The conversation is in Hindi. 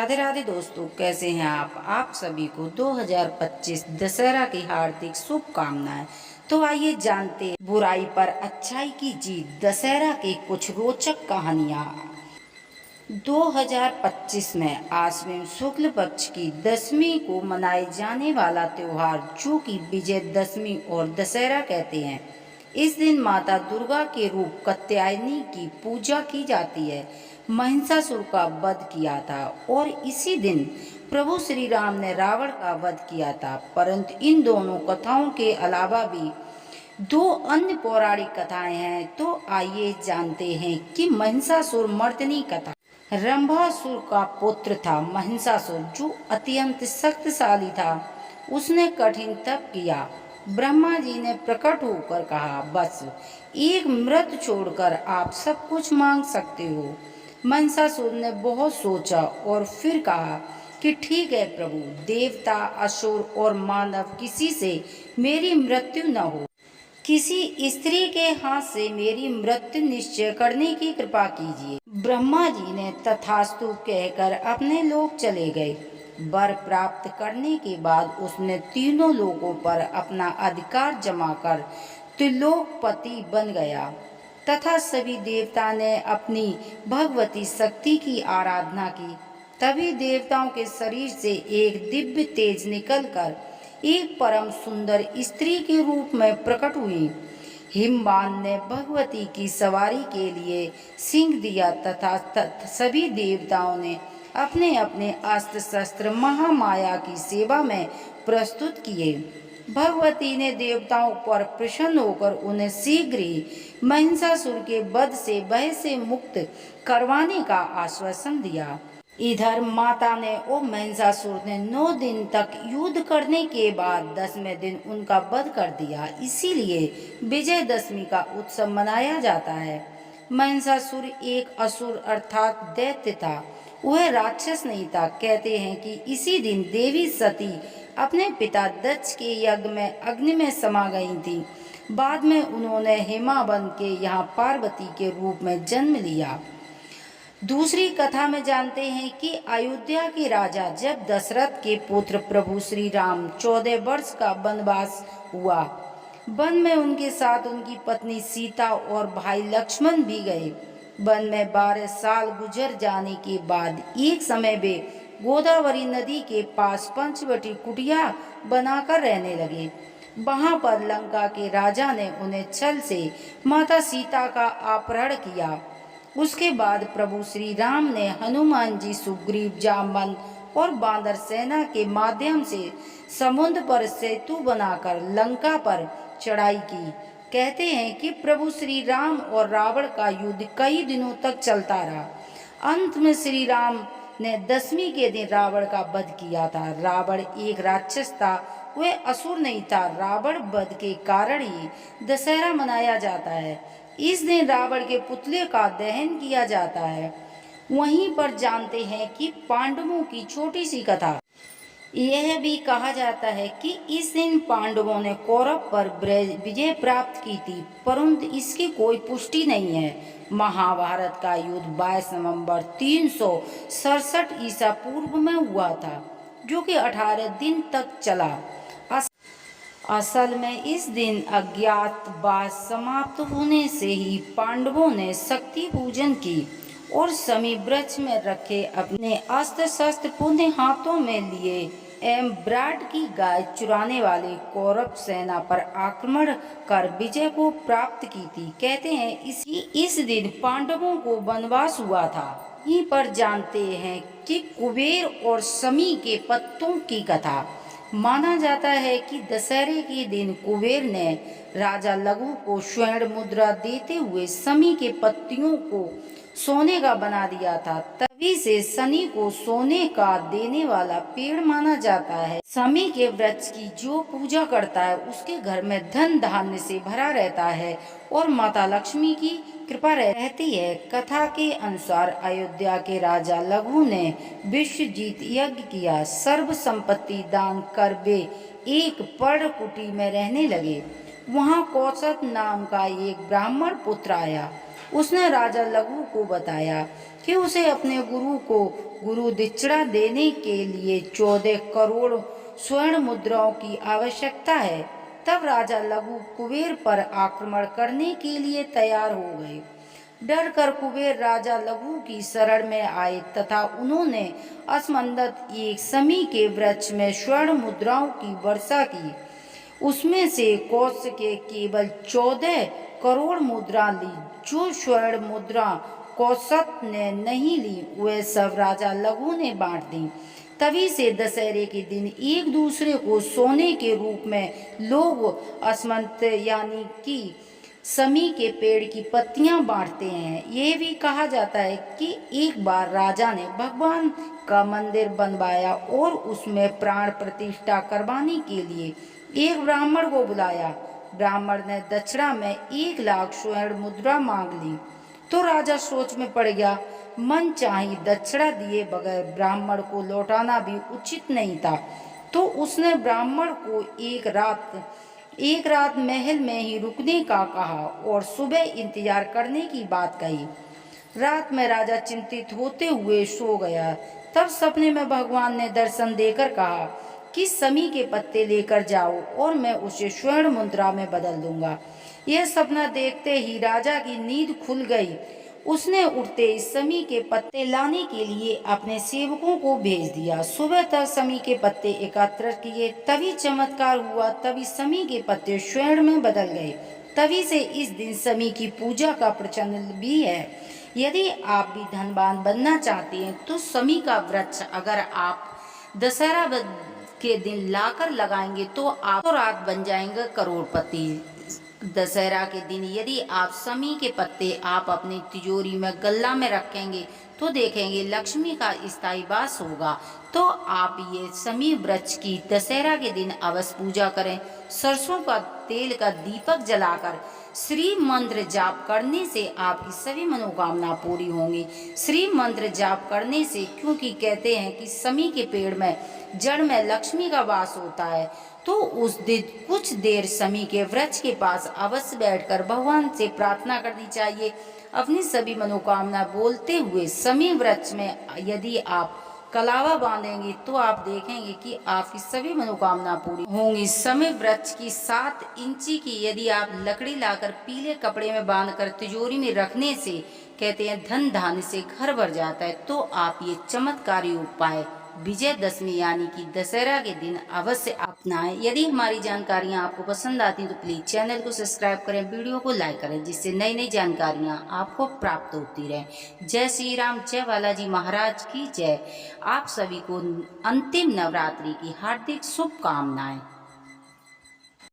राधे राधे दोस्तों, कैसे हैं आप सभी को 2025 दशहरा की हार्दिक शुभकामनाएं। तो आइए जानते हैं बुराई पर अच्छाई की जीत, दशहरा की कुछ रोचक कहानियां। 2025 में आश्विन शुक्ल पक्ष की दशमी को मनाए जाने वाला त्योहार, जो कि विजयदशमी और दशहरा कहते हैं। इस दिन माता दुर्गा के रूप कात्यायनी की पूजा की जाती है। महिषासुर का वध किया था और इसी दिन प्रभु श्री राम ने रावण का वध किया था। परंतु इन दोनों कथाओं के अलावा भी दो अन्य पौराणिक कथाएं हैं। तो आइए जानते हैं कि महिषासुर मर्दनी कथा। रंभासुर का पुत्र था महिषासुर, जो अत्यंत शक्तिशाली था। उसने कठिन तप किया। ब्रह्मा जी ने प्रकट होकर कहा, बस एक मृत छोड़कर आप सब कुछ मांग सकते हो। महिषासुर ने बहुत सोचा और फिर कहा कि ठीक है प्रभु, देवता, असुर और मानव किसी से मेरी मृत्यु न हो। किसी स्त्री के हाथ से मेरी मृत्यु निश्चय करने की कृपा कीजिए। ब्रह्मा जी ने तथास्तु कहकर अपने लोक चले गए। वर प्राप्त करने के बाद उसने तीनों लोकों पर अपना अधिकार जमाकर त्रिलोकपति बन गया तथा सभी देवता ने अपनी भगवती शक्ति की आराधना की। तभी देवताओं के शरीर से एक दिव्य तेज निकलकर एक परम सुंदर स्त्री के रूप में प्रकट हुई। हिमवान ने भगवती की सवारी के लिए सिंह दिया तथा सभी देवताओं ने अपने अपने अस्त्र शस्त्र महामाया की सेवा में प्रस्तुत किए। भगवती ने देवताओं पर प्रसन्न होकर उन्हें शीघ्र ही महिषासुर के वध से भय से मुक्त करवाने का आश्वासन दिया। इधर माता ने और महिषासुर ने 9 दिन तक युद्ध करने के बाद 10वें दिन उनका वध कर दिया। इसीलिए विजयदशमी का उत्सव मनाया जाता है। महिषासुर एक असुर अर्थात दैत्य था, वह राक्षस नहीं था। कहते हैं कि इसी दिन देवी सती अपने पिता दक्ष के यज्ञ में अग्नि में समा गई थी। बाद में उन्होंने हिमावन के यहाँ पार्वती के रूप में जन्म लिया। दूसरी कथा में जानते हैं कि अयोध्या के राजा जब दशरथ के पुत्र प्रभु श्री राम 14 वर्ष का वनवास हुआ, वन में उनके साथ उनकी पत्नी सीता और भाई लक्ष्मण भी गए। वन में 12 साल गुजर जाने के बाद एक समय वे गोदावरी नदी के पास पंचवटी कुटिया बनाकर रहने लगे। वहां पर लंका के राजा ने उन्हें छल से माता सीता का अपहरण किया। उसके बाद प्रभु श्री राम ने हनुमान जी, सुग्रीव, जामवंत और बांदर सेना के माध्यम से समुद्र पर सेतु बनाकर लंका पर चढ़ाई की। कहते हैं कि प्रभु श्री राम और रावण का युद्ध कई दिनों तक चलता रहा। अंत में श्री राम ने दशमी के दिन रावण का वध किया था। रावण एक राक्षस था, वह असुर नहीं था। रावण वध के कारण ही दशहरा मनाया जाता है। इस दिन रावण के पुतले का दहन किया जाता है। वहीं पर जानते हैं कि पांडवों की छोटी सी कथा। यह भी कहा जाता है कि इस दिन पांडवों ने कौरव पर विजय प्राप्त की थी, परंतु इसकी कोई पुष्टि नहीं है। महाभारत का युद्ध 22 नवंबर 367 ईसा पूर्व में हुआ था, जो कि 18 दिन तक चला। असल में इस दिन अज्ञातवास समाप्त होने से ही पांडवों ने शक्ति पूजन की और समी वृक्ष में रखे अपने अस्त्र शस्त्र पुनः हाथों में लिए एवं ब्राड की गाय चुराने वाले कौरव सेना पर आक्रमण कर विजय को प्राप्त की थी। कहते हैं इस दिन पांडवों को वनवास हुआ था। यहीं पर जानते हैं कि कुबेर और शमी के पत्तों की कथा। माना जाता है कि दशहरे के दिन कुबेर ने राजा लघु को स्वर्ण मुद्रा देते हुए शमी के पत्तियों को सोने का बना दिया था। तभी से शनि को सोने का देने वाला पेड़ माना जाता है। शमी के वृक्ष की जो पूजा करता है उसके घर में धन धान्य से भरा रहता है और माता लक्ष्मी की कृपा रहती है। कथा के अनुसार अयोध्या के राजा लघु ने विश्वजीत यज्ञ किया। सर्व संपत्ति दान कर वे एक पर्णकुटी में रहने लगे। वहां कौशल नाम का एक ब्राह्मण पुत्र आया उसने राजा लघु को बताया कि उसे अपने गुरु को गुरु दीक्षिणा देने के लिए 14 करोड़ स्वर्ण मुद्राओं की आवश्यकता है। तब राजा लघु कुबेर पर आक्रमण करने के लिए तैयार हो गए। डर कर कुबेर राजा लघु की शरण में आए तथा उन्होंने असमंदत एक समी के वृक्ष में स्वर्ण मुद्राओं की वर्षा की। उसमें से कौत्स के केवल 14 करोड़ मुद्रा ली। जो स्वर्ण मुद्रा कौत्सत ने नहीं ली वे सब राजा लघु ने बांट दी। तभी से दशहरे के दिन एक दूसरे को सोने के रूप में लोग असमंत यानी कि समी के पेड़ की पत्तियां बांटते हैं। ये भी कहा जाता है कि एक बार राजा ने भगवान का मंदिर बनवाया और उसमें प्राण प्रतिष्ठा करवाने के लिए एक ब्राह्मण को बुलाया। ब्राह्मण ने दक्षिणा में 1 लाख स्वर्ण मुद्रा मांग ली तो राजा सोच में पड़ गया। मन चाही दक्षिणा दिए बगैर ब्राह्मण को लौटाना भी उचित नहीं था, तो उसने ब्राह्मण को एक रात महल में ही रुकने का कहा और सुबह इंतजार करने की बात कही। रात में राजा चिंतित होते हुए सो गया। तब सपने में भगवान ने दर्शन देकर कहा कि समी के पत्ते लेकर जाओ और मैं उसे स्वर्ण मुद्रा में बदल दूंगा। यह सपना देखते ही राजा की नींद खुल गई। उसने उठते ही समी के पत्ते लाने के लिए अपने सेवकों को भेज दिया। सुबह तक समी के पत्ते एकत्र किए, तभी चमत्कार हुआ। तभी समी के पत्ते स्वर्ण में बदल गए। तभी से इस दिन समी की पूजा का प्रचलन भी है। यदि आप भी धनवान बनना चाहते हैं तो समी का वृक्ष अगर आप दशहरा के दिन लाकर लगाएंगे तो आप तो रात बन जाएंगे करोड़पति। दशहरा के दिन यदि आप समी के पत्ते आप अपनी तिजोरी में गल्ला में रखेंगे तो देखेंगे लक्ष्मी का स्थायी वास होगा। तो आप ये समी वृक्ष की दशहरा के दिन अवश्य पूजा करें। सरसों का तेल का दीपक जलाकर श्री मंत्र जाप करने से आपकी सभी मनोकामना पूरी होंगी। श्री मंत्र जाप करने से, क्योंकि कहते हैं कि समी के पेड़ में जड़ में लक्ष्मी का वास होता है, तो उस दिन कुछ देर समी के वृक्ष के पास अवश्य बैठकर भगवान से प्रार्थना करनी चाहिए। अपनी सभी मनोकामना बोलते हुए समी वृक्ष में यदि आप कलावा बांधेंगे तो आप देखेंगे कि आपकी सभी मनोकामना पूरी होंगी। समी वृक्ष की 7 इंची की यदि आप लकड़ी लाकर पीले कपड़े में बांधकर तिजोरी में रखने से कहते हैं धन धान्य से घर भर जाता है। तो आप ये चमत्कारी उपाय विजयदशमी यानी कि दशहरा के दिन अवश्य अपनाएं। यदि हमारी जानकारियां आपको पसंद आती हैं तो प्लीज चैनल को सब्सक्राइब करें, वीडियो को लाइक करें, जिससे नई नई जानकारियां आपको प्राप्त होती रहें। जय श्री राम, जय बालाजी महाराज की जय। आप सभी को अंतिम नवरात्रि की हार्दिक शुभकामनाएं।